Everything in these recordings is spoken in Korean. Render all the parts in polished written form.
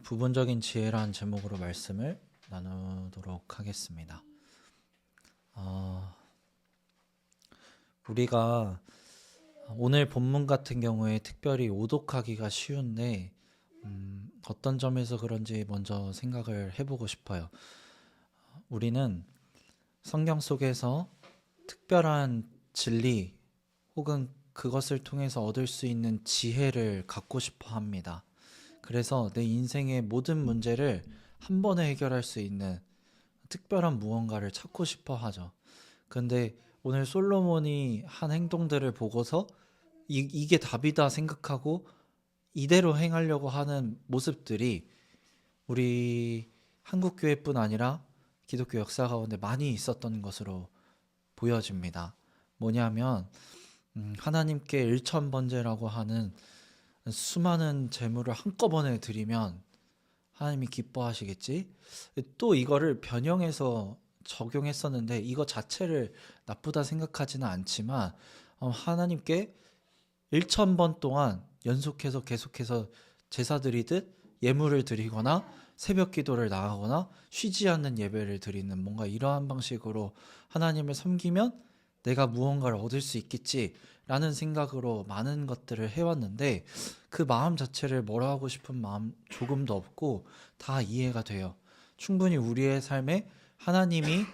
부분적인 지혜라는 제목으로 말씀을 나누도록 하겠습니다. 우리가 오늘 본문 같은 경우에 특별히 오독하기가 쉬운데 어떤 점에서 그런지 먼저 생각을 해보고 싶어요. 우리는 성경 속에서 특별한 진리 혹은 그것을 통해서 얻을 수 있는 지혜를 갖고 싶어 합니다. 그래서 내 인생의 모든 문제를 한 번에 해결할 수 있는 특별한 무언가를 찾고 싶어 하죠. 근데 오늘 솔로몬이 한 행동들을 보고서 이게 답이다 생각하고 이대로 행하려고 하는 모습들이 우리 한국교회뿐 아니라 기독교 역사 가운데 많이 있었던 것으로 보여집니다. 뭐냐면 하나님께 일천번제라고 하는 수많은 제물을 한꺼번에 드리면 하나님이 기뻐하시겠지? 또 이거를 변형해서 적용했었는데 이거 자체를 나쁘다 생각하지는 않지만 하나님께 1000번 동안 연속해서 계속해서 제사 드리듯 예물을 드리거나 새벽 기도를 나가거나 쉬지 않는 예배를 드리는 뭔가 이러한 방식으로 하나님을 섬기면 내가 무언가를 얻을 수 있겠지라는 생각으로 많은 것들을 해왔는데 그 마음 자체를 뭐라 하고 싶은 마음 조금도 없고 다 이해가 돼요. 충분히 우리의 삶에 하나님이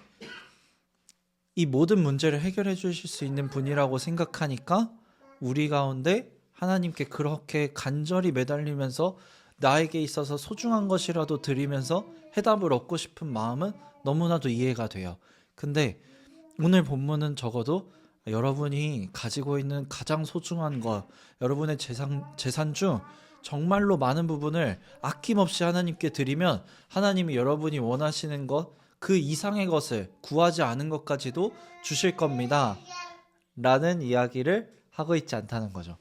이 모든 문제를 해결해 주실 수 있는 분이라고 생각하니까 우리 가운데 하나님께 그렇게 간절히 매달리면서 나에게 있어서 소중한 것이라도 드리면서 해답을 얻고 싶은 마음은 너무나도 이해가 돼요. 근데 오늘 본문은 적어도 여러분이 가지고 있는 가장 소중한 것, 여러분의 재산 중 정말로 많은 부분을 아낌없이 하나님께 드리면 하나님이 여러분이 원하시는 것, 그 이상의 것을 구하지 않은 것까지도 주실 겁니다. 라는 이야기를 하고 있지 않다는 거죠.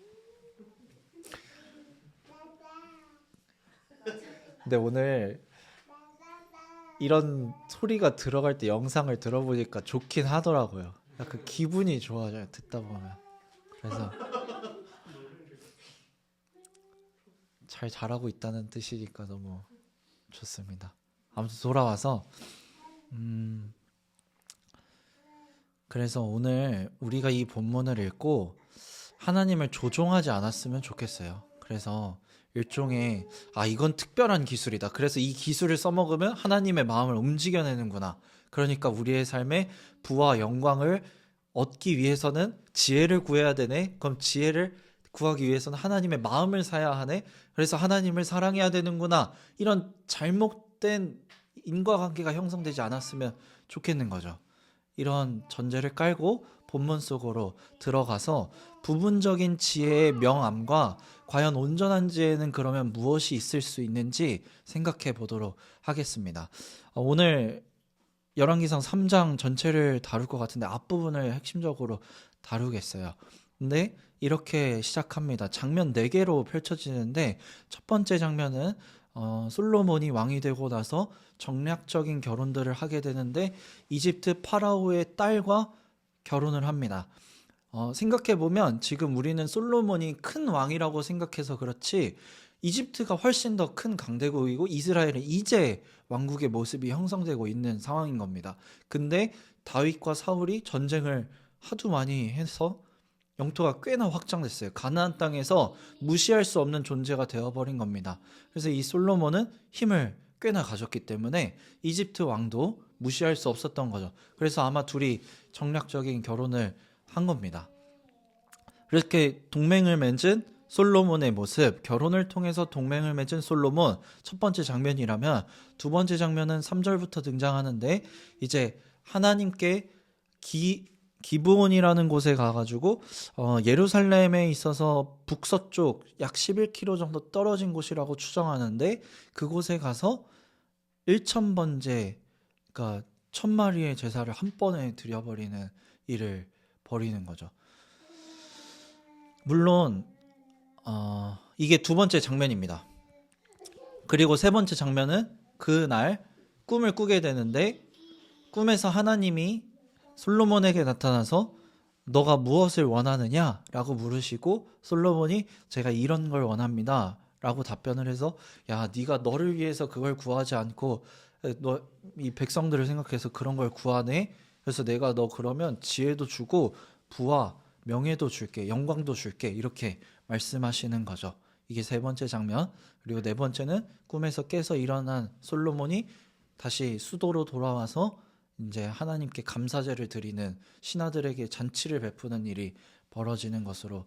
근데 오늘 이런 소리가 들어갈 때 영상을 들어보니까 좋긴 하더라고요. 약간 기분이 좋아져요, 듣다 보면. 그래서 잘 자라고 있다는 뜻이니까 너무 좋습니다. 아무튼 돌아와서 그래서 오늘 우리가 이 본문을 읽고 하나님을 조종하지 않았으면 좋겠어요. 그래서 일종의 이건 특별한 기술이다. 그래서 이 기술을 써먹으면 하나님의 마음을 움직여내는구나. 그러니까 우리의 삶에 부와 영광을 얻기 위해서는 지혜를 구해야 되네. 그럼 지혜를 구하기 위해서는 하나님의 마음을 사야 하네. 그래서 하나님을 사랑해야 되는구나. 이런 잘못된 인과관계가 형성되지 않았으면 좋겠는 거죠. 이런 전제를 깔고 본문 속으로 들어가서 부분적인 지혜의 명암과 과연 온전한 지혜는 그러면 무엇이 있을 수 있는지 생각해 보도록 하겠습니다. 오늘 열왕기상 3장 전체를 다룰 것 같은데 앞부분을 핵심적으로 다루겠어요. 근데 이렇게 시작합니다. 장면 4개로 펼쳐지는데 첫 번째 장면은 솔로몬이 왕이 되고 나서 정략적인 결혼들을 하게 되는데 이집트 파라오의 딸과 결혼을 합니다. 생각해보면 지금 우리는 솔로몬이 큰 왕이라고 생각해서 그렇지 이집트가 훨씬 더 큰 강대국이고 이스라엘은 이제 왕국의 모습이 형성되고 있는 상황인 겁니다. 근데 다윗과 사울이 전쟁을 하도 많이 해서 영토가 꽤나 확장됐어요. 가나안 땅에서 무시할 수 없는 존재가 되어버린 겁니다. 그래서 이 솔로몬은 힘을 꽤나 가졌기 때문에 이집트 왕도 무시할 수 없었던 거죠. 그래서 아마 둘이 정략적인 결혼을 한 겁니다. 이렇게 동맹을 맺은 솔로몬의 모습, 결혼을 통해서 동맹을 맺은 솔로몬 첫 번째 장면이라면 두 번째 장면은 3절부터 등장하는데 이제 하나님께 기브온이라는 곳에 가가지고 예루살렘에 있어서 북서쪽 약 11km 정도 떨어진 곳이라고 추정하는데 그곳에 가서 1000번째 그러니까 1000마리의 제사를 한 번에 드려버리는 일을 벌이는 거죠. 물론 이게 두 번째 장면입니다. 그리고 세 번째 장면은 그날 꿈을 꾸게 되는데 꿈에서 하나님이 솔로몬에게 나타나서 너가 무엇을 원하느냐? 라고 물으시고 솔로몬이 제가 이런 걸 원합니다. 라고 답변을 해서 야, 네가 너를 위해서 그걸 구하지 않고 너 이 백성들을 생각해서 그런 걸 구하네. 그래서 내가 너 그러면 지혜도 주고 부와 명예도 줄게, 영광도 줄게, 이렇게 말씀하시는 거죠. 이게 세 번째 장면. 그리고 네 번째는 꿈에서 깨서 일어난 솔로몬이 다시 수도로 돌아와서 이제 하나님께 감사제를 드리는, 신하들에게 잔치를 베푸는 일이 벌어지는 것으로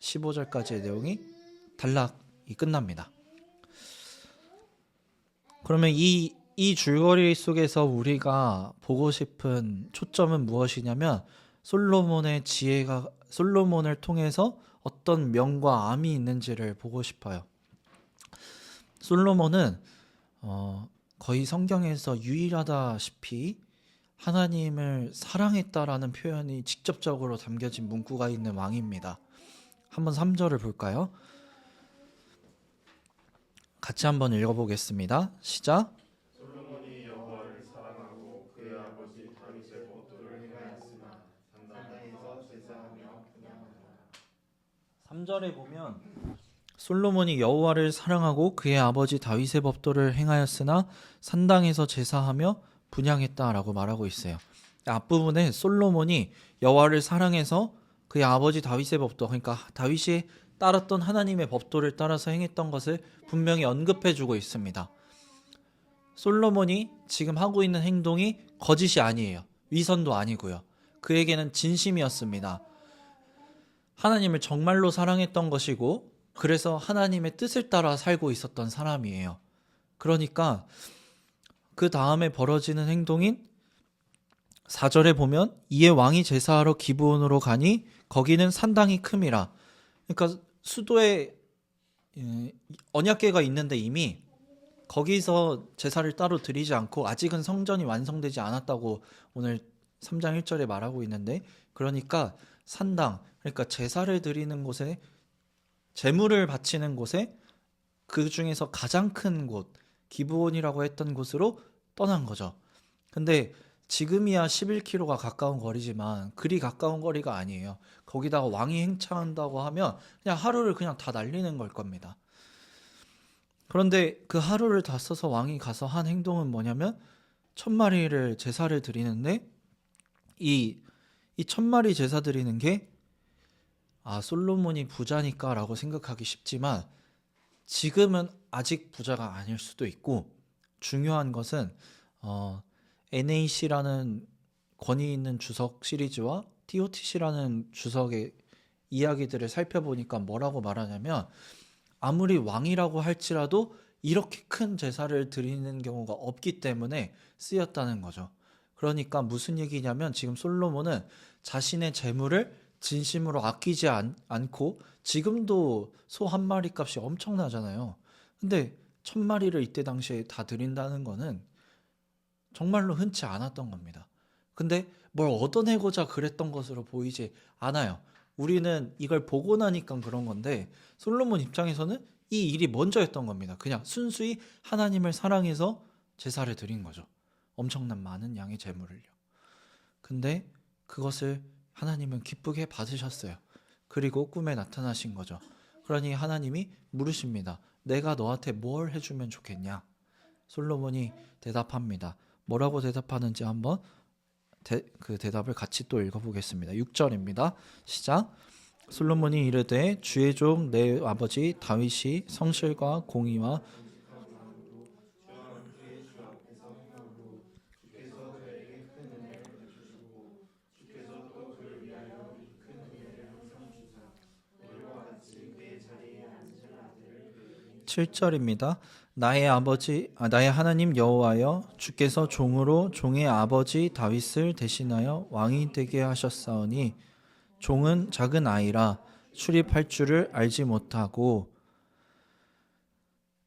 15절까지의 내용이 단락이 끝납니다. 그러면 이 줄거리 속에서 우리가 보고 싶은 초점은 무엇이냐면, 솔로몬을 통해서 어떤 명과 암이 있는지를 보고 싶어요. 솔로몬은 거의 성경에서 유일하다시피 하나님을 사랑했다라는 표현이 직접적으로 담겨진 문구가 있는 왕입니다. 한번 3절을 볼까요? 같이 한번 읽어보겠습니다. 시작. 솔로몬이 여호와를 사랑하고 그의 아버지 다윗의 법도를 행하였으나 산당에서 제사하며 분향하더라. 3절에 보면 솔로몬이 여호와를 사랑하고 그의 아버지 다윗의 법도를 행하였으나 산당에서 제사하며 분향했다라고 말하고 있어요. 앞부분에 솔로몬이 여호와를 사랑해서 그의 아버지 다윗의 법도, 그러니까 다윗이 따랐던 하나님의 법도를 따라서 행했던 것을 분명히 언급해주고 있습니다. 솔로몬이 지금 하고 있는 행동이 거짓이 아니에요. 위선도 아니고요. 그에게는 진심이었습니다. 하나님을 정말로 사랑했던 것이고, 그래서 하나님의 뜻을 따라 살고 있었던 사람이에요. 그러니까 그 다음에 벌어지는 행동인 4절에 보면 이에 왕이 제사하러 기브온으로 가니 거기는 산당이 큼이라. 그러니까 수도에 언약궤가 있는데 이미 거기서 제사를 따로 드리지 않고 아직은 성전이 완성되지 않았다고 오늘 3장 1절에 말하고 있는데, 그러니까 산당, 그러니까 제사를 드리는 곳에, 제물을 바치는 곳에 그 중에서 가장 큰 곳, 기브온이라고 했던 곳으로 떠난 거죠. 근데 지금이야 11km가 가까운 거리지만 그리 가까운 거리가 아니에요. 거기다가 왕이 행차한다고 하면 그냥 하루를 그냥 다 날리는 걸 겁니다. 그런데 그 하루를 다 써서 왕이 가서 한 행동은 뭐냐면 1000마리를 제사를 드리는데, 이 1000마리 제사 드리는 게 솔로몬이 부자니까 라고 생각하기 쉽지만 지금은 아직 부자가 아닐 수도 있고, 중요한 것은 NAC라는 권위 있는 주석 시리즈와 TOTC라는 주석의 이야기들을 살펴보니까 뭐라고 말하냐면, 아무리 왕이라고 할지라도 이렇게 큰 제사를 드리는 경우가 없기 때문에 쓰였다는 거죠. 그러니까 무슨 얘기냐면 지금 솔로몬은 자신의 재물을 진심으로 아끼지 않고, 지금도 소 한 마리 값이 엄청나잖아요. 근데 1000마리를 이때 당시에 다 드린다는 거는 정말로 흔치 않았던 겁니다. 근데 뭘 얻어내고자 그랬던 것으로 보이지 않아요. 우리는 이걸 보고 나니까 그런 건데, 솔로몬 입장에서는 이 일이 먼저였던 겁니다. 그냥 순수히 하나님을 사랑해서 제사를 드린 거죠. 엄청난 많은 양의 제물을요. 근데 그것을 하나님은 기쁘게 받으셨어요. 그리고 꿈에 나타나신 거죠. 그러니 하나님이 물으십니다. 내가 너한테 뭘 해주면 좋겠냐? 솔로몬이 대답합니다. 뭐라고 대답하는지 한번 그 대답을 같이 또 읽어보겠습니다. 6절입니다. 시작. 솔로몬이 이르되 주의 종 내 아버지 다윗이 성실과 공의와 칠 절입니다. 나의 하나님 여호와여, 주께서 종으로 종의 아버지 다윗을 대신하여 왕이 되게 하셨사오니 종은 작은 아이라 출입할 줄을 알지 못하고.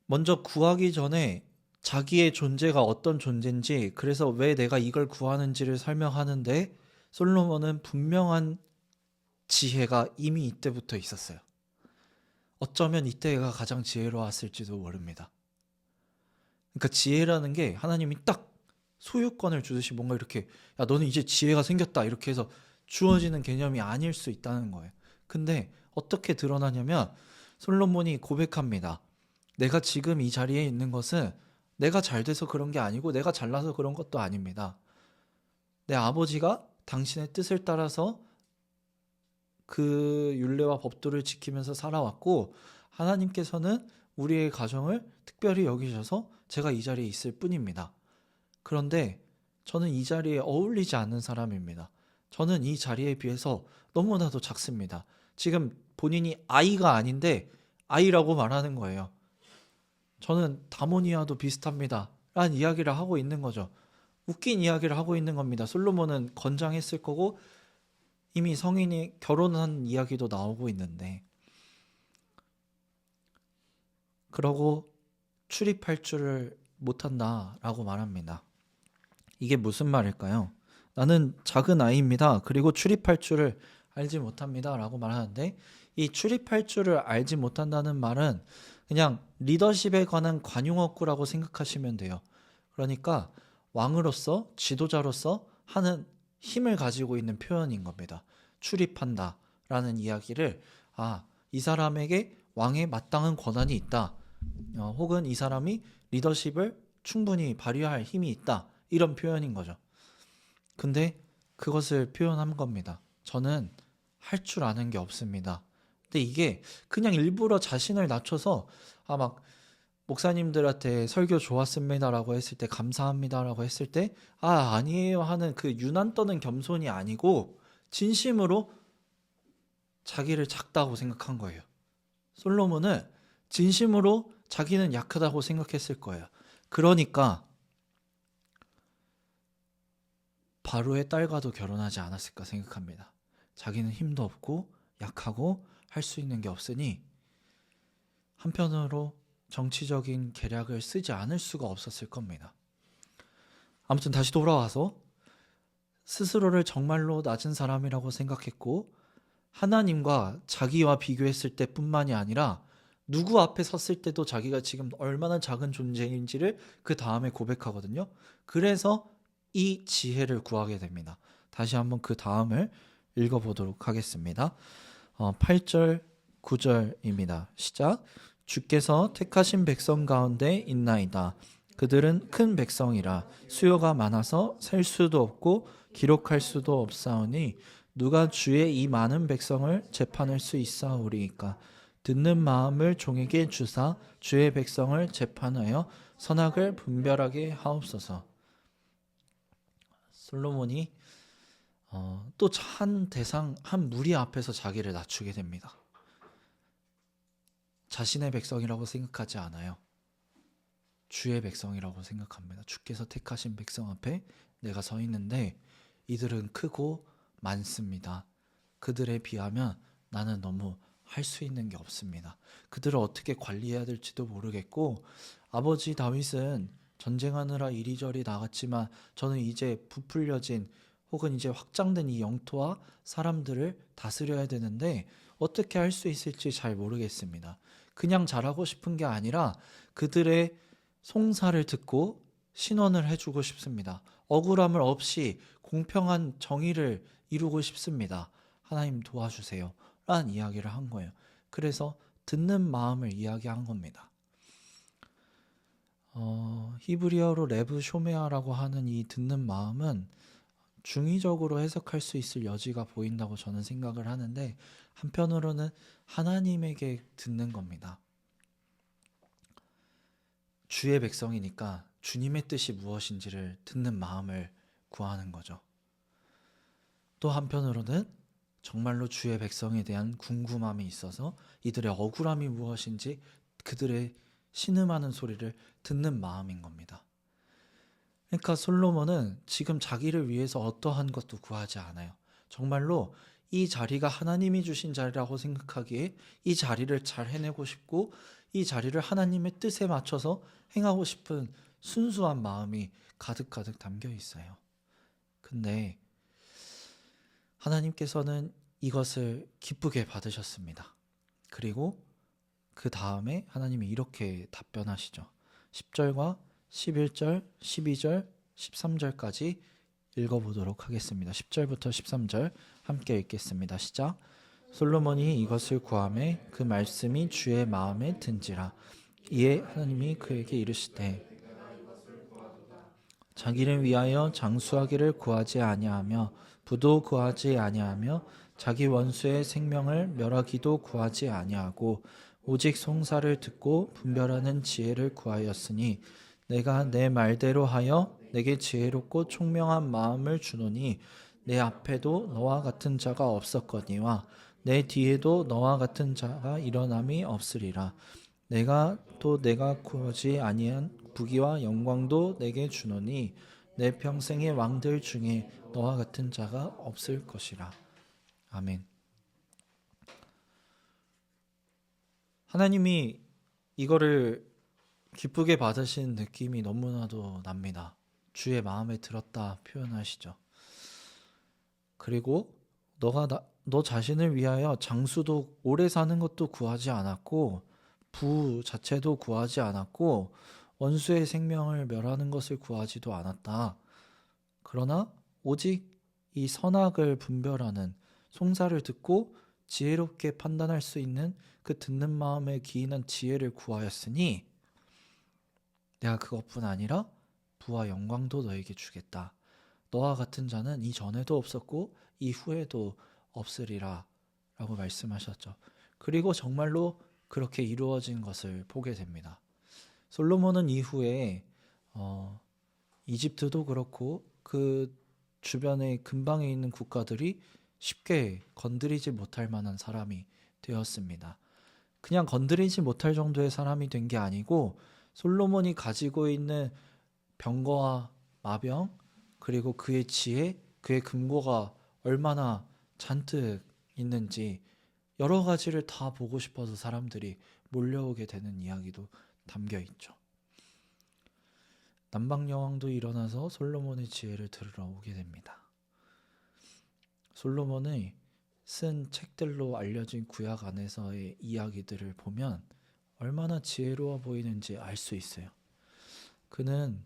먼저 구하기 전에 자기의 존재가 어떤 존재인지, 그래서 왜 내가 이걸 구하는지를 설명하는데, 솔로몬은 분명한 지혜가 이미 이때부터 있었어요. 어쩌면 이때가 가장 지혜로웠을지도 모릅니다. 그러니까 지혜라는 게 하나님이 딱 소유권을 주듯이 뭔가 이렇게, 야 너는 이제 지혜가 생겼다 이렇게 해서 주어지는 개념이 아닐 수 있다는 거예요. 근데 어떻게 드러나냐면 솔로몬이 고백합니다. 내가 지금 이 자리에 있는 것은 내가 잘 돼서 그런 게 아니고 내가 잘나서 그런 것도 아닙니다. 내 아버지가 당신의 뜻을 따라서 그 율례와 법도를 지키면서 살아왔고 하나님께서는 우리의 가정을 특별히 여기셔서 제가 이 자리에 있을 뿐입니다. 그런데 저는 이 자리에 어울리지 않는 사람입니다. 저는 이 자리에 비해서 너무나도 작습니다. 지금 본인이 아이가 아닌데 아이라고 말하는 거예요. 저는 다모니아도 비슷합니다. 라는 이야기를 하고 있는 거죠. 웃긴 이야기를 하고 있는 겁니다. 솔로몬은 건장했을 거고 이미 성인이 결혼한 이야기도 나오고 있는데 그러고 출입할 줄을 못한다라고 말합니다. 이게 무슨 말일까요? 나는 작은 아이입니다. 그리고 출입할 줄을 알지 못합니다. 라고 말하는데 이 출입할 줄을 알지 못한다는 말은 그냥 리더십에 관한 관용어구라고 생각하시면 돼요. 그러니까 왕으로서 지도자로서 하는 힘을 가지고 있는 표현인 겁니다. 출입한다 라는 이야기를 이 사람에게 왕의 마땅한 권한이 있다. 혹은 이 사람이 리더십을 충분히 발휘할 힘이 있다. 이런 표현인 거죠. 근데 그것을 표현한 겁니다. 저는 할 줄 아는 게 없습니다. 근데 이게 그냥 일부러 자신을 낮춰서 막 목사님들한테 설교 좋았습니다라고 했을 때 감사합니다라고 했을 때 아니에요 하는 그 유난 떠는 겸손이 아니고 진심으로 자기를 작다고 생각한 거예요. 솔로몬은 진심으로 자기는 약하다고 생각했을 거예요. 그러니까 바로의 딸과도 결혼하지 않았을까 생각합니다. 자기는 힘도 없고 약하고 할 수 있는 게 없으니 한편으로 정치적인 계략을 쓰지 않을 수가 없었을 겁니다. 아무튼 다시 돌아와서 스스로를 정말로 낮은 사람이라고 생각했고 하나님과 자기와 비교했을 때뿐만이 아니라 누구 앞에 섰을 때도 자기가 지금 얼마나 작은 존재인지를 그 다음에 고백하거든요. 그래서 이 지혜를 구하게 됩니다. 다시 한번 그 다음을 읽어보도록 하겠습니다. 8절, 9절입니다. 시작. 주께서 택하신 백성 가운데 있나이다. 그들은 큰 백성이라 수요가 많아서 셀 수도 없고 기록할 수도 없사오니 누가 주의 이 많은 백성을 재판할 수 있사오리이까. 듣는 마음을 종에게 주사 주의 백성을 재판하여 선악을 분별하게 하옵소서. 솔로몬이 또 한 무리 앞에서 자기를 낮추게 됩니다. 자신의 백성이라고 생각하지 않아요. 주의 백성이라고 생각합니다. 주께서 택하신 백성 앞에 내가 서 있는데 이들은 크고 많습니다. 그들에 비하면 나는 너무 할 수 있는 게 없습니다. 그들을 어떻게 관리해야 될지도 모르겠고 아버지 다윗은 전쟁하느라 이리저리 나갔지만 저는 이제 부풀려진 혹은 이제 확장된 이 영토와 사람들을 다스려야 되는데 어떻게 할 수 있을지 잘 모르겠습니다. 그냥 잘하고 싶은 게 아니라 그들의 송사를 듣고 신원을 해주고 싶습니다. 억울함을 없이 공평한 정의를 이루고 싶습니다. 하나님 도와주세요. 라는 이야기를 한 거예요. 그래서 듣는 마음을 이야기한 겁니다. 히브리어로 레브 쇼메아라고 하는 이 듣는 마음은 중의적으로 해석할 수 있을 여지가 보인다고 저는 생각을 하는데 한편으로는 하나님에게 듣는 겁니다. 주의 백성이니까 주님의 뜻이 무엇인지를 듣는 마음을 구하는 거죠. 또 한편으로는 정말로 주의 백성에 대한 궁금함이 있어서 이들의 억울함이 무엇인지 그들의 신음하는 소리를 듣는 마음인 겁니다. 그러니까 솔로몬은 지금 자기를 위해서 어떠한 것도 구하지 않아요. 정말로 이 자리가 하나님이 주신 자리라고 생각하기에 이 자리를 잘 해내고 싶고 이 자리를 하나님의 뜻에 맞춰서 행하고 싶은 순수한 마음이 가득가득 담겨 있어요. 근데 하나님께서는 이것을 기쁘게 받으셨습니다. 그리고 그 다음에 하나님이 이렇게 답변하시죠. 10절과 11절, 12절, 13절까지 읽어보도록 하겠습니다. 10절부터 13절 함께 읽겠습니다. 시작. 솔로몬이 이것을 구하매 그 말씀이 주의 마음에 든지라. 이에 하나님이 그에게 이르시되 자기를 위하여 장수하기를 구하지 아니하며 부도 구하지 아니하며 자기 원수의 생명을 멸하기도 구하지 아니하고 오직 송사를 듣고 분별하는 지혜를 구하였으니 내가 내 말대로 하여 내게 지혜롭고 총명한 마음을 주노니 내 앞에도 너와 같은 자가 없었거니와 내 뒤에도 너와 같은 자가 일어남이 없으리라. 내가 구하지 아니한 부귀와 영광도 내게 주노니 내 평생의 왕들 중에 너와 같은 자가 없을 것이라. 아멘. 하나님이 이거를 기쁘게 받으신 느낌이 너무나도 납니다. 주의 마음에 들었다 표현하시죠. 그리고 너 자신을 위하여 장수도 오래 사는 것도 구하지 않았고 부 자체도 구하지 않았고 원수의 생명을 멸하는 것을 구하지도 않았다. 그러나 오직 이 선악을 분별하는 송사를 듣고 지혜롭게 판단할 수 있는 그 듣는 마음에 기인한 지혜를 구하였으니 내가 그것뿐 아니라 부와 영광도 너에게 주겠다. 너와 같은 자는 이전에도 없었고 이후에도 없으리라 라고 말씀하셨죠. 그리고 정말로 그렇게 이루어진 것을 보게 됩니다. 솔로몬은 이후에 이집트도 그렇고 그 주변의 근방에 있는 국가들이 쉽게 건드리지 못할 만한 사람이 되었습니다. 그냥 건드리지 못할 정도의 사람이 된 게 아니고 솔로몬이 가지고 있는 병거와 마병 그리고 그의 지혜, 그의 금고가 얼마나 잔뜩 있는지 여러 가지를 다 보고 싶어서 사람들이 몰려오게 되는 이야기도 담겨 있죠. 남방 여왕도 일어나서 솔로몬의 지혜를 들으러 오게 됩니다. 솔로몬이 쓴 책들로 알려진 구약 안에서의 이야기들을 보면 얼마나 지혜로워 보이는지 알 수 있어요. 그는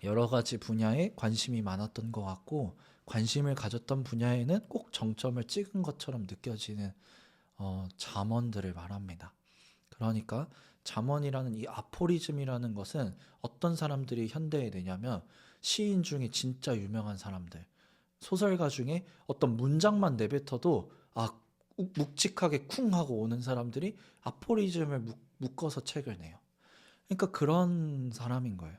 여러 가지 분야에 관심이 많았던 것 같고 관심을 가졌던 분야에는 꼭 정점을 찍은 것처럼 느껴지는 잠언들을 말합니다. 그러니까 잠언이라는 이 아포리즘이라는 것은 어떤 사람들이 현대에 내냐면 시인 중에 진짜 유명한 사람들, 소설가 중에 어떤 문장만 내뱉어도 묵직하게 쿵 하고 오는 사람들이 아포리즘을 묶어서 책을 내요. 그러니까 그런 사람인 거예요.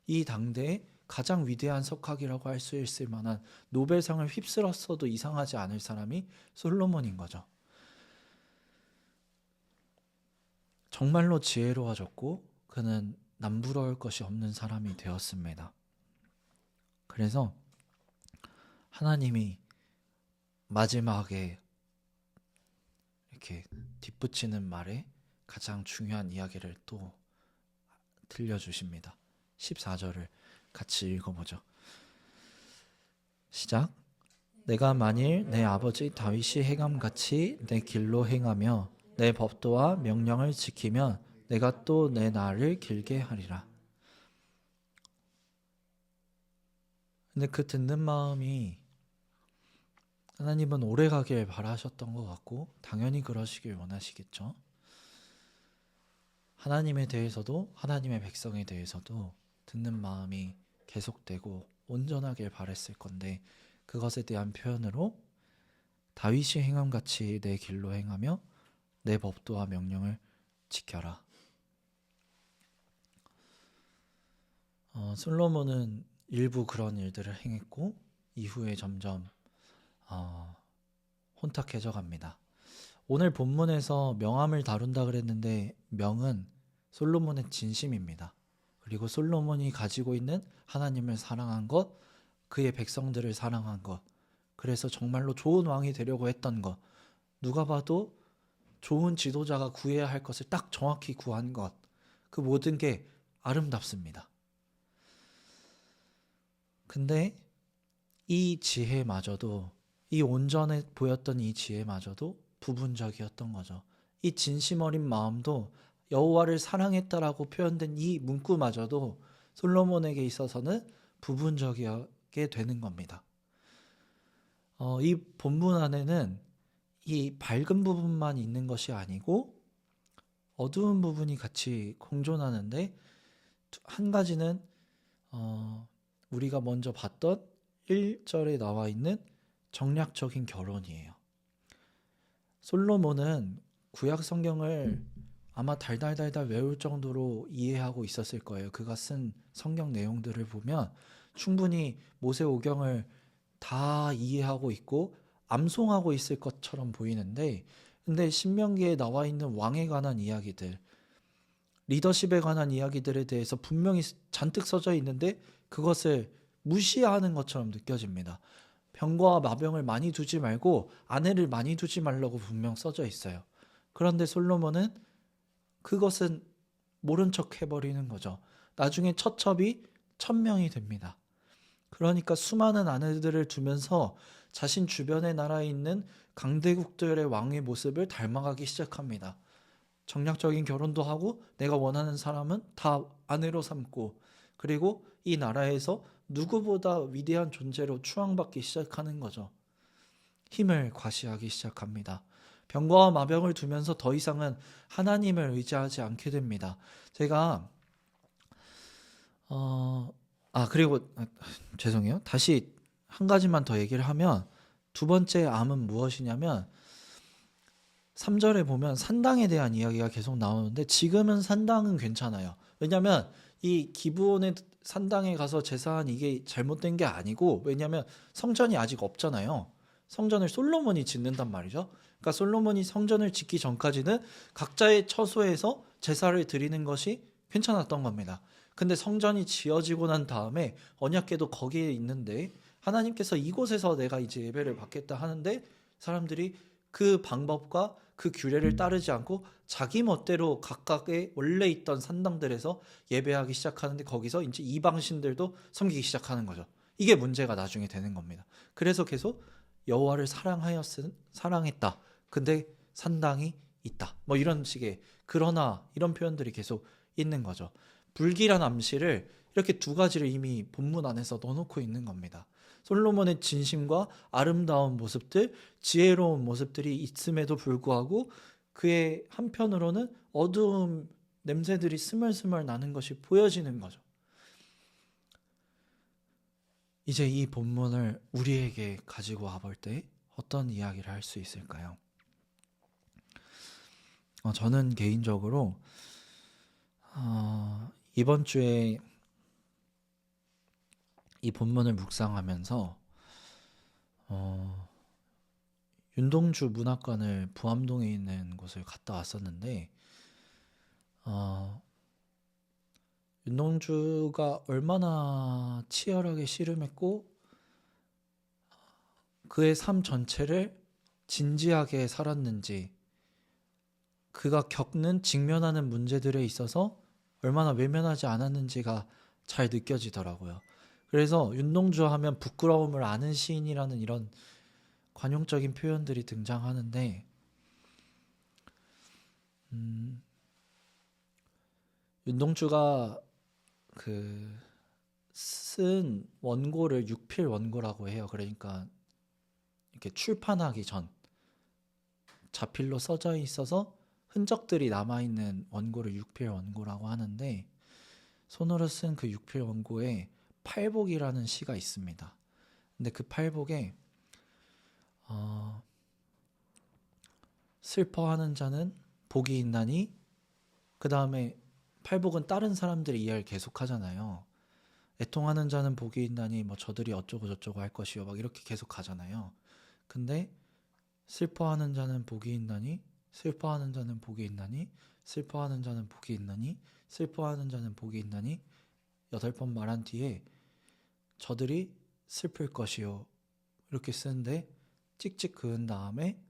이 당대의 가장 위대한 석학이라고 할 수 있을 만한 노벨상을 휩쓸었어도 이상하지 않을 사람이 솔로몬인 거죠. 정말로 지혜로워졌고 그는 남부러울 것이 없는 사람이 되었습니다. 그래서 하나님이 마지막에 이렇게 뒷붙이는 말에 가장 중요한 이야기를 또 들려주십니다. 14절을 같이 읽어보죠. 시작. 내가 만일 내 아버지 다윗이 행함같이 내 길로 행하며 내 법도와 명령을 지키면 내가 또 내 날을 길게 하리라. 근데 그 듣는 마음이 하나님은 오래 가길 바라셨던 것 같고 당연히 그러시길 원하시겠죠. 하나님에 대해서도 하나님의 백성에 대해서도 듣는 마음이 계속되고 온전하길 바랬을 건데 그것에 대한 표현으로 다윗이 행함같이 내 길로 행하며 내 법도와 명령을 지켜라. 솔로몬은 일부 그런 일들을 행했고 이후에 점점 혼탁해져 갑니다. 오늘 본문에서 명함을 다룬다 그랬는데 명은 솔로몬의 진심입니다. 그리고 솔로몬이 가지고 있는 하나님을 사랑한 것, 그의 백성들을 사랑한 것, 그래서 정말로 좋은 왕이 되려고 했던 것, 누가 봐도 좋은 지도자가 구해야 할 것을 딱 정확히 구한 것, 그 모든 게 아름답습니다. 근데 이 지혜마저도, 이 온전해 보였던 이 지혜마저도 부분적이었던 거죠. 이 진심 어린 마음도 여호와를 사랑했다라고 표현된 이 문구마저도 솔로몬에게 있어서는 부분적이게 되는 겁니다. 이 본문 안에는 이 밝은 부분만 있는 것이 아니고 어두운 부분이 같이 공존하는데 한 가지는 우리가 먼저 봤던 1절에 나와 있는 정략적인 결혼이에요. 솔로몬은 구약 성경을 아마 달달달달 외울 정도로 이해하고 있었을 거예요. 그가 쓴 성경 내용들을 보면 충분히 모세오경을 다 이해하고 있고 암송하고 있을 것처럼 보이는데, 근데 신명기에 나와 있는 왕에 관한 이야기들, 리더십에 관한 이야기들에 대해서 분명히 잔뜩 써져 있는데 그것을 무시하는 것처럼 느껴집니다. 병과 마병을 많이 두지 말고 아내를 많이 두지 말라고 분명 써져 있어요. 그런데 솔로몬은 그것은 모른 척 해버리는 거죠. 나중에 처첩이 1000명이 됩니다. 그러니까 수많은 아내들을 두면서 자신 주변의 나라에 있는 강대국들의 왕의 모습을 닮아가기 시작합니다. 정략적인 결혼도 하고 내가 원하는 사람은 다 아내로 삼고, 그리고 이 나라에서 누구보다 위대한 존재로 추앙받기 시작하는 거죠. 힘을 과시하기 시작합니다. 병과 마병을 두면서 더 이상은 하나님을 의지하지 않게 됩니다. 제가 죄송해요. 다시 한 가지만 더 얘기를 하면, 두 번째 암은 무엇이냐면 3절에 보면 산당에 대한 이야기가 계속 나오는데 지금은 산당은 괜찮아요. 왜냐하면 이 기브온의 산당에 가서 제사한 이게 잘못된 게 아니고, 왜냐하면 성전이 아직 없잖아요. 성전을 솔로몬이 짓는단 말이죠. 그러니까 솔로몬이 성전을 짓기 전까지는 각자의 처소에서 제사를 드리는 것이 괜찮았던 겁니다. 근데 성전이 지어지고 난 다음에 언약궤도 거기에 있는데 하나님께서 이곳에서 내가 이제 예배를 받겠다 하는데 사람들이 그 방법과 그 규례를 따르지 않고 자기 멋대로 각각의 원래 있던 산당들에서 예배하기 시작하는데 거기서 이제 이방신들도 섬기기 시작하는 거죠. 이게 문제가 나중에 되는 겁니다. 그래서 계속 여호와를 사랑했다. 근데 산당이 있다. 뭐 이런 식의 그러나 이런 표현들이 계속 있는 거죠. 불길한 암시를 이렇게 두 가지를 이미 본문 안에서 넣어놓고 있는 겁니다. 솔로몬의 진심과 아름다운 모습들, 지혜로운 모습들이 있음에도 불구하고 그의 한편으로는 어두운 냄새들이 스멀스멀 나는 것이 보여지는 거죠. 이제 이 본문을 우리에게 가지고 와볼 때 어떤 이야기를 할 수 있을까요? 저는 개인적으로 이번 주에 이 본문을 묵상하면서 윤동주 문학관을 부암동에 있는 곳을 갔다 왔었는데 윤동주가 얼마나 치열하게 씨름했고 그의 삶 전체를 진지하게 살았는지, 그가 겪는 직면하는 문제들에 있어서 얼마나 외면하지 않았는지가 잘 느껴지더라고요. 그래서 윤동주 하면 부끄러움을 아는 시인이라는 이런 관용적인 표현들이 등장하는데 윤동주가 쓴 원고를 육필 원고라고 해요. 그러니까 이렇게 출판하기 전 자필로 써져 있어서 흔적들이 남아있는 원고를 육필 원고라고 하는데, 손으로 쓴 그 육필 원고에 팔복이라는 시가 있습니다. 근데 그 팔복에 슬퍼하는 자는 복이 있나니, 그 다음에 팔복은 다른 사람들의 이야기를 계속 하잖아요. 애통하는 자는 복이 있나니 뭐 저들이 어쩌고 저쩌고 할 것이요 막 이렇게 계속 가잖아요. 근데 슬퍼하는 자는 복이 있나니, 슬퍼하는 자는 복이 있나니, 슬퍼하는 자는 복이 있나니, 슬퍼하는 자는 복이 있나니 8번 말한 뒤에 저들이 슬플 것이요 이렇게 쓰는데, 찍찍 그은 다음에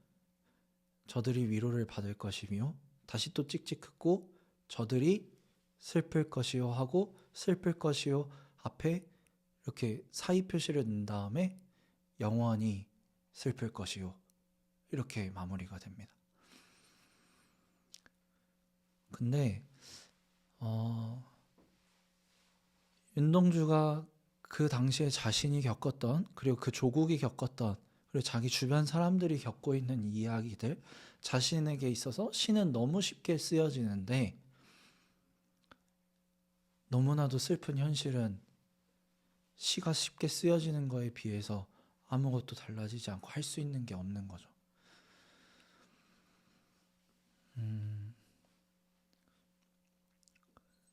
저들이 위로를 받을 것이며, 다시 또 찍찍 긋고 저들이 슬플 것이요 하고 슬플 것이요 앞에 이렇게 사이 표시를 넣은 다음에 영원히 슬플 것이요 이렇게 마무리가 됩니다. 근데 윤동주가 그 당시에 자신이 겪었던, 그리고 그 조국이 겪었던 그리고 자기 주변 사람들이 겪고 있는 이야기들, 자신에게 있어서 시는 너무 쉽게 쓰여지는데 너무나도 슬픈 현실은 시가 쉽게 쓰여지는 거에 비해서 아무것도 달라지지 않고 할 수 있는 게 없는 거죠.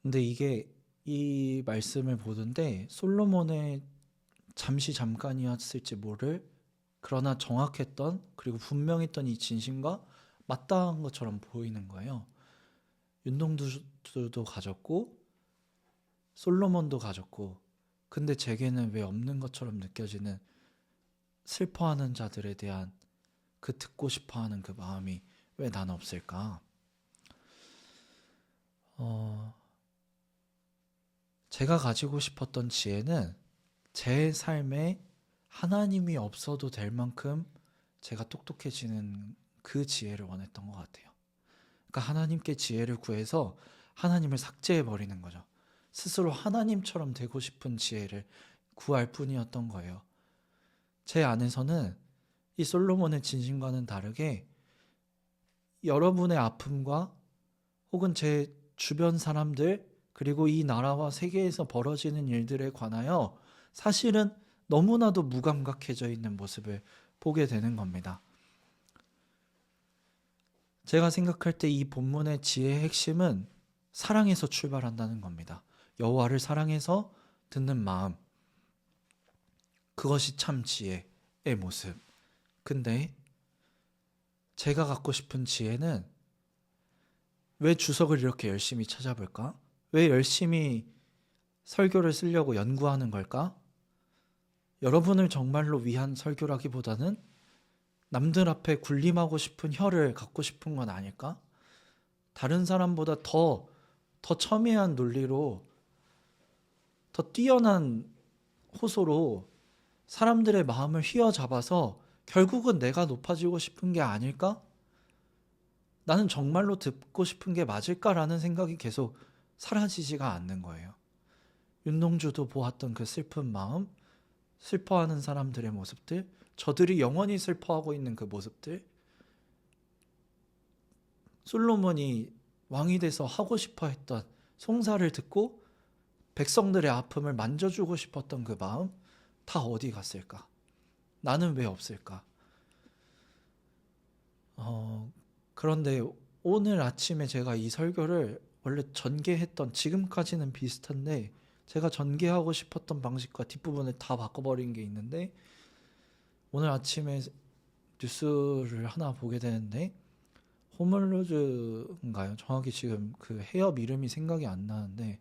근데 이게 이 말씀을 보는데 솔로몬의 잠깐이었을지 모를 그러나 정확했던 그리고 분명했던 이 진심과 맞닿은 것처럼 보이는 거예요. 윤동주도 가졌고 솔로몬도 가졌고 근데 제게는 왜 없는 것처럼 느껴지는 슬퍼하는 자들에 대한 그 듣고 싶어하는 그 마음이 왜 나는 없을까? 제가 가지고 싶었던 지혜는 제 삶에 하나님이 없어도 될 만큼 제가 똑똑해지는 그 지혜를 원했던 것 같아요. 그러니까 하나님께 지혜를 구해서 하나님을 삭제해 버리는 거죠. 스스로 하나님처럼 되고 싶은 지혜를 구할 뿐이었던 거예요. 제 안에서는 이 솔로몬의 진심과는 다르게 여러분의 아픔과 혹은 제 주변 사람들 그리고 이 나라와 세계에서 벌어지는 일들에 관하여 사실은 너무나도 무감각해져 있는 모습을 보게 되는 겁니다. 제가 생각할 때 이 본문의 지혜의 핵심은 사랑에서 출발한다는 겁니다. 여호와를 사랑해서 듣는 마음, 그것이 참 지혜의 모습. 근데 제가 갖고 싶은 지혜는 왜 주석을 이렇게 열심히 찾아볼까? 왜 열심히 설교를 쓰려고 연구하는 걸까? 여러분을 정말로 위한 설교라기보다는 남들 앞에 군림하고 싶은 혀를 갖고 싶은 건 아닐까? 다른 사람보다 더 첨예한 논리로 더 뛰어난 호소로 사람들의 마음을 휘어잡아서 결국은 내가 높아지고 싶은 게 아닐까? 나는 정말로 듣고 싶은 게 맞을까라는 생각이 계속 사라지지가 않는 거예요. 윤동주도 보았던 그 슬픈 마음, 슬퍼하는 사람들의 모습들, 저들이 영원히 슬퍼하고 있는 그 모습들, 솔로몬이 왕이 돼서 하고 싶어 했던 송사를 듣고 백성들의 아픔을 만져주고 싶었던 그 마음, 다 어디 갔을까? 나는 왜 없을까? 그런데 오늘 아침에 제가 이 설교를 원래 전개했던 지금까지는 비슷한데 제가 전개하고 싶었던 방식과 뒷부분을 다 바꿔버린 게 있는데 오늘 아침에 뉴스를 하나 보게 되는데 호멀로즈인가요? 정확히 지금 그 해협 이름이 생각이 안 나는데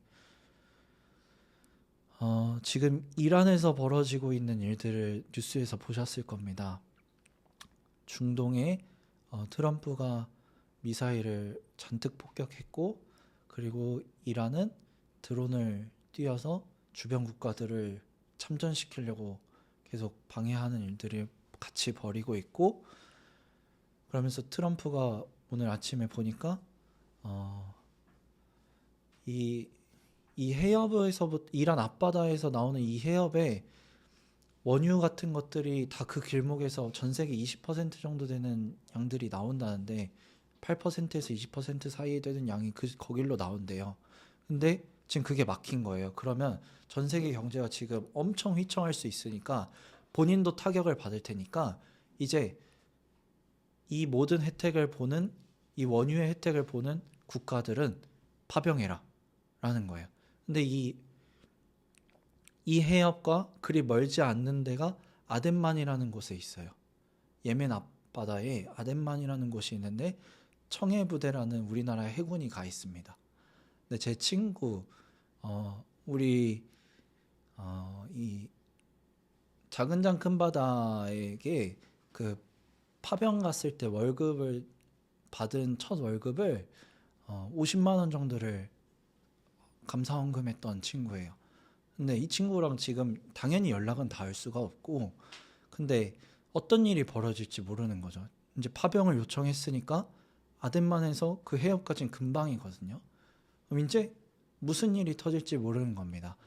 지금 이란에서 벌어지고 있는 일들을 뉴스에서 보셨을 겁니다. 중동에 트럼프가 미사일을 잔뜩 폭격했고 그리고 이란은 드론을 띄워서 주변 국가들을 참전시키려고 계속 방해하는 일들을 같이 벌이고 있고 그러면서 트럼프가 오늘 아침에 보니까 이 해협에서부터 이란 앞바다에서 나오는 이 해협에 원유 같은 것들이 다 그 길목에서 전 세계 20% 정도 되는 양들이 나온다는데 8%에서 20% 사이에 되는 양이 거길로 나온대요. 근데 지금 그게 막힌 거예요. 그러면 전 세계 경제가 지금 엄청 휘청할 수 있으니까 본인도 타격을 받을 테니까 이제 이 모든 혜택을 보는 이 원유의 혜택을 보는 국가들은 파병해라 라는 거예요. 근데 이 해협과 그리 멀지 않는 데가 아덴만이라는 곳에 있어요. 예멘 앞바다에 아덴만이라는 곳이 있는데 청해부대라는 우리나라의 해군이 가 있습니다. 근데 제 친구 우리 이 작은 장 큰 바다에게 그 파병 갔을 때 월급을 받은 첫 월급을 50만 원 정도를 감사원금했던 친구예요. 근데 이 친구랑 지금 당연히 연락은 닿을 수가 없고 근데 어떤 일이 벌어질지 모르는 거죠. 이제 파병을 요청했으니까 아덴만에서 그 해협까지는 금방이거든요. 그럼 이제 무슨 일이 터질지 모르는 겁니다.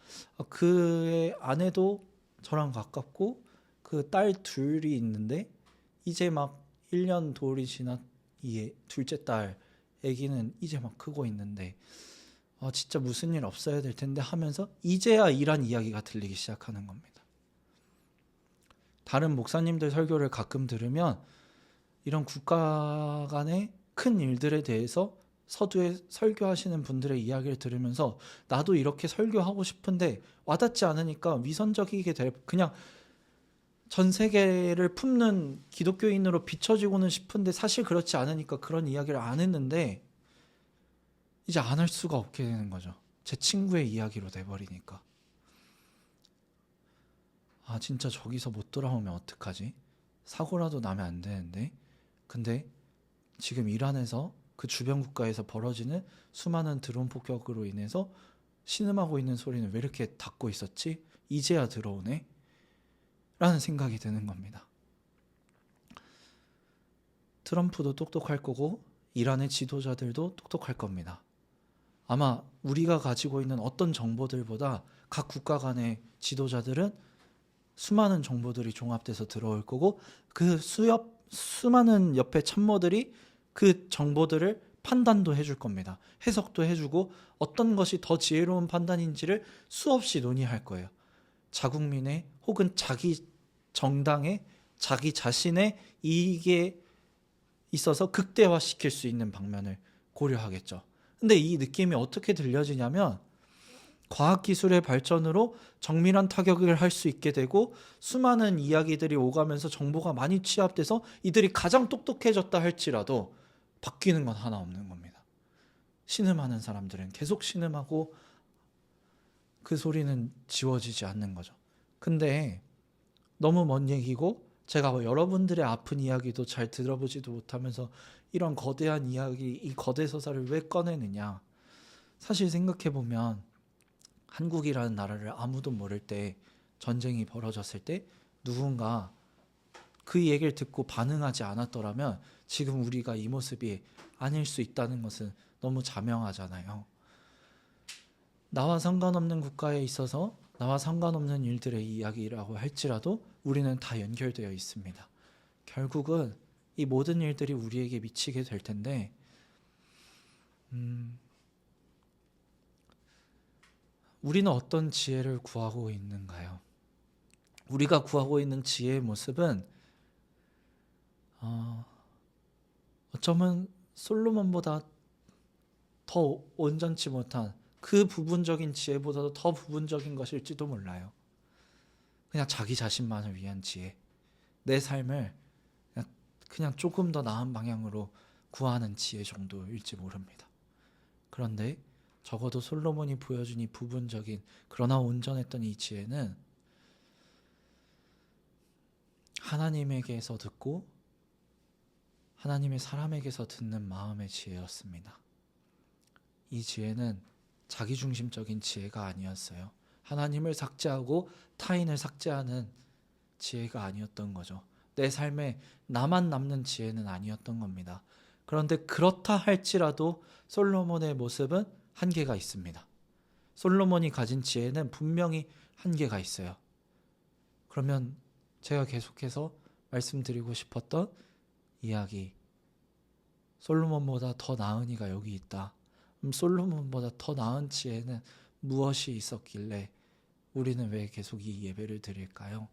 그의 아내도 저랑 가깝고 그 딸 둘이 있는데 이제 막 1년 돌이 지났 이 둘째 딸 아기는 이제 막 크고 있는데 진짜 무슨 일 없어야 될 텐데 하면서 이제야 이란 이야기가 들리기 시작하는 겁니다. 다른 목사님들 설교를 가끔 들으면 이런 국가 간의 큰 일들에 대해서 서두에 설교하시는 분들의 이야기를 들으면서 나도 이렇게 설교하고 싶은데 와닿지 않으니까 위선적이게 될, 그냥 전 세계를 품는 기독교인으로 비춰지고는 싶은데 사실 그렇지 않으니까 그런 이야기를 안 했는데 이제 안 할 수가 없게 되는 거죠. 제 친구의 이야기로 돼버리니까. 진짜 저기서 못 돌아오면 어떡하지? 사고라도 나면 안 되는데. 근데 지금 이란에서 그 주변 국가에서 벌어지는 수많은 드론 폭격으로 인해서 신음하고 있는 소리는 왜 이렇게 닫고 있었지? 이제야 들어오네? 라는 생각이 드는 겁니다. 트럼프도 똑똑할 거고 이란의 지도자들도 똑똑할 겁니다. 아마 우리가 가지고 있는 어떤 정보들보다 각 국가 간의 지도자들은 수많은 정보들이 종합돼서 들어올 거고 그 수많은 옆에 참모들이 그 정보들을 판단도 해줄 겁니다. 해석도 해주고 어떤 것이 더 지혜로운 판단인지를 수없이 논의할 거예요. 자국민의 혹은 자기 정당의 자기 자신의 이익에 있어서 극대화시킬 수 있는 방면을 고려하겠죠. 근데 이 느낌이 어떻게 들려지냐면 과학기술의 발전으로 정밀한 타격을 할 수 있게 되고 수많은 이야기들이 오가면서 정보가 많이 취합돼서 이들이 가장 똑똑해졌다 할지라도 바뀌는 건 하나 없는 겁니다. 신음하는 사람들은 계속 신음하고 그 소리는 지워지지 않는 거죠. 근데 너무 먼 얘기고 제가 여러분들의 아픈 이야기도 잘 들어보지도 못하면서 이런 거대한 이야기, 이 거대 서사를 왜 꺼내느냐. 사실 생각해보면 한국이라는 나라를 아무도 모를 때 전쟁이 벌어졌을 때 누군가 그 얘기를 듣고 반응하지 않았더라면 지금 우리가 이 모습이 아닐 수 있다는 것은 너무 자명하잖아요. 나와 상관없는 국가에 있어서 나와 상관없는 일들의 이야기라고 할지라도 우리는 다 연결되어 있습니다. 결국은 이 모든 일들이 우리에게 미치게 될 텐데 우리는 어떤 지혜를 구하고 있는가요? 우리가 구하고 있는 지혜의 모습은 어쩌면 솔로몬보다 더 온전치 못한 그 부분적인 지혜보다도 더 부분적인 것일지도 몰라요. 그냥 자기 자신만을 위한 지혜, 내 삶을 그냥 조금 더 나은 방향으로 구하는 지혜 정도일지 모릅니다. 그런데 적어도 솔로몬이 보여준 이 부분적인 그러나 온전했던 이 지혜는 하나님에게서 듣고 하나님의 사람에게서 듣는 마음의 지혜였습니다. 이 지혜는 자기중심적인 지혜가 아니었어요. 하나님을 삭제하고 타인을 삭제하는 지혜가 아니었던 거죠. 내 삶에 나만 남는 지혜는 아니었던 겁니다. 그런데 그렇다 할지라도 솔로몬의 모습은 한계가 있습니다. 솔로몬이 가진 지혜는 분명히 한계가 있어요. 그러면 제가 계속해서 말씀드리고 싶었던 이야기, 솔로몬보다 더 나은 이가 여기 있다. 솔로몬보다 더 나은 지혜는 무엇이 있었길래 우리는 왜 계속 이 예배를 드릴까요?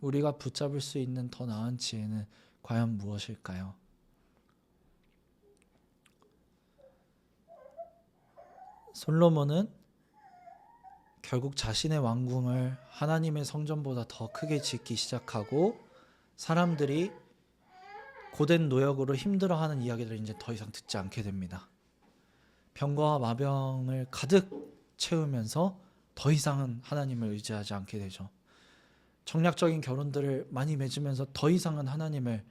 우리가 붙잡을 수 있는 더 나은 지혜는 과연 무엇일까요? 솔로몬은 결국 자신의 왕궁을 하나님의 성전보다 더 크게 짓기 시작하고 사람들이 고된 노역으로 힘들어하는 이야기를 이제 더 이상 듣지 않게 됩니다. 병거와 마병을 가득 채우면서 더 이상은 하나님을 의지하지 않게 되죠. 정략적인 결혼들을 많이 맺으면서 더 이상은 하나님을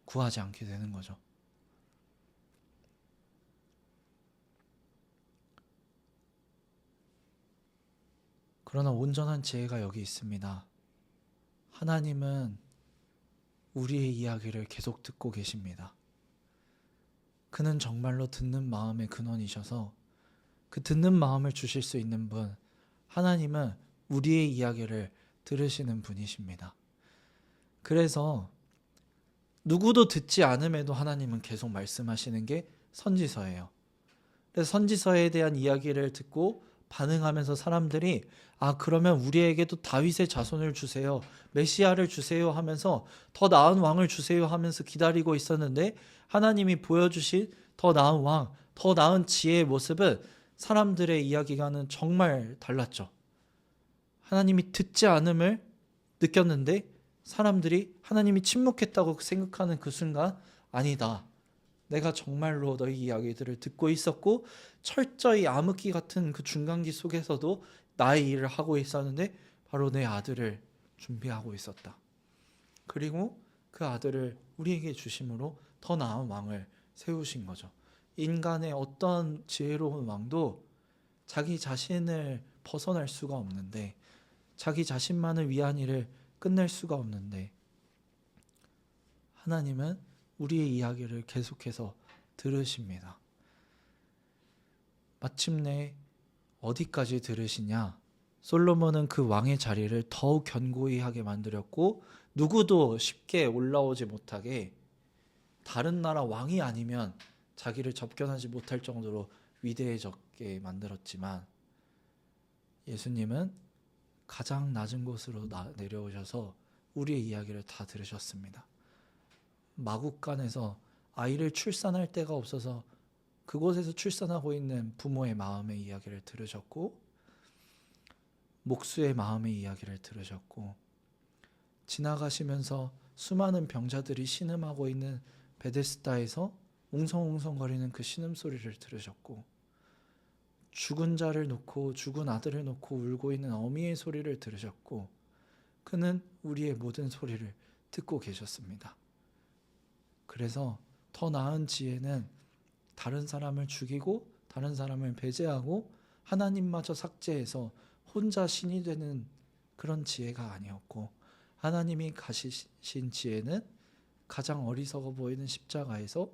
구하지 않게 되는 거죠. 그러나 온전한 지혜가 여기 있습니다. 하나님은 우리의 이야기를 계속 듣고 계십니다. 그는 정말로 듣는 마음의 근원이셔서 그 듣는 마음을 주실 수 있는 분, 하나님은 우리의 이야기를 들으시는 분이십니다. 그래서 누구도 듣지 않음에도 하나님은 계속 말씀하시는 게 선지서예요. 그래서 선지서에 대한 이야기를 듣고 반응하면서 사람들이 그러면 우리에게도 다윗의 자손을 주세요, 메시아를 주세요 하면서 더 나은 왕을 주세요 하면서 기다리고 있었는데, 하나님이 보여주신 더 나은 왕, 더 나은 지혜의 모습은 사람들의 이야기가는 정말 달랐죠. 하나님이 듣지 않음을 느꼈는데 사람들이 하나님이 침묵했다고 생각하는 그 순간, 아니다, 내가 정말로 너희 이야기들을 듣고 있었고 철저히 암흑기 같은 그 중간기 속에서도 나의 일을 하고 있었는데 바로 내 아들을 준비하고 있었다. 그리고 그 아들을 우리에게 주심으로 더 나은 왕을 세우신 거죠. 인간의 어떤 지혜로운 왕도 자기 자신을 벗어날 수가 없는데, 자기 자신만을 위한 일을 끝낼 수가 없는데, 하나님은 우리의 이야기를 계속해서 들으십니다. 마침내 어디까지 들으시냐? 솔로몬은 그 왕의 자리를 더욱 견고히 하게 만들었고, 누구도 쉽게 올라오지 못하게, 다른 나라 왕이 아니면 자기를 접견하지 못할 정도로 위대해졌게 만들었지만, 예수님은 가장 낮은 곳으로 내려오셔서 우리의 이야기를 다 들으셨습니다. 마국간에서 아이를 출산할 데가 없어서 그곳에서 출산하고 있는 부모의 마음의 이야기를 들으셨고, 목수의 마음의 이야기를 들으셨고, 지나가시면서 수많은 병자들이 신음하고 있는 베데스다에서 웅성웅성거리는 그 신음소리를 들으셨고, 죽은 자를 놓고 죽은 아들을 놓고 울고 있는 어미의 소리를 들으셨고, 그는 우리의 모든 소리를 듣고 계셨습니다. 그래서 더 나은 지혜는 다른 사람을 죽이고 다른 사람을 배제하고 하나님마저 삭제해서 혼자 신이 되는 그런 지혜가 아니었고, 하나님이 가지신 지혜는 가장 어리석어 보이는 십자가에서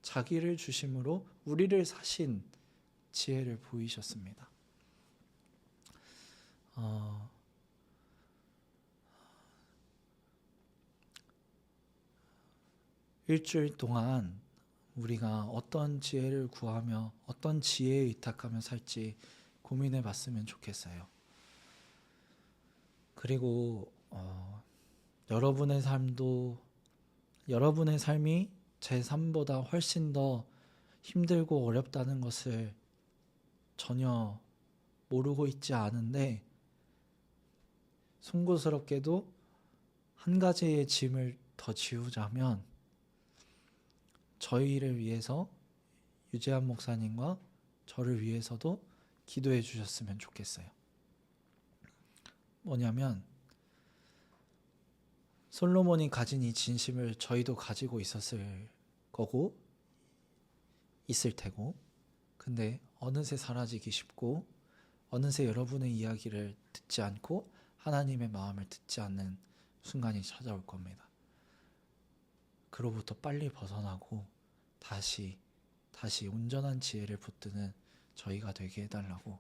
자기를 주심으로 우리를 사신 지혜를 보이셨습니다. 일주일 동안 우리가 어떤 지혜를 구하며 어떤 지혜에 의탁하며 살지 고민해 봤으면 좋겠어요. 그리고 여러분의 삶이 제 삶보다 훨씬 더 힘들고 어렵다는 것을 전혀 모르고 있지 않은데, 송구스럽게도 한 가지의 짐을 더 지우자면, 저희를 위해서 유재한 목사님과 저를 위해서도 기도해 주셨으면 좋겠어요. 뭐냐면, 솔로몬이 가진 이 진심을 저희도 가지고 있었을 거고 있을 테고, 근데 어느새 사라지기 쉽고 어느새 여러분의 이야기를 듣지 않고 하나님의 마음을 듣지 않는 순간이 찾아올 겁니다. 그로부터 빨리 벗어나고 다시 온전한 지혜를 붙드는 저희가 되게 해달라고,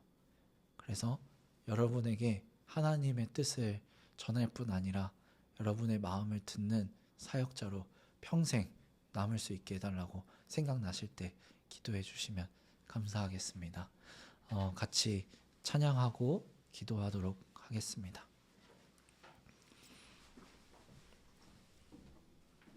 그래서 여러분에게 하나님의 뜻을 전할 뿐 아니라 여러분의 마음을 듣는 사역자로 평생 남을 수 있게 해달라고 생각나실 때 기도해 주시면 감사하겠습니다. 같이 찬양하고 기도하도록 하겠습니다.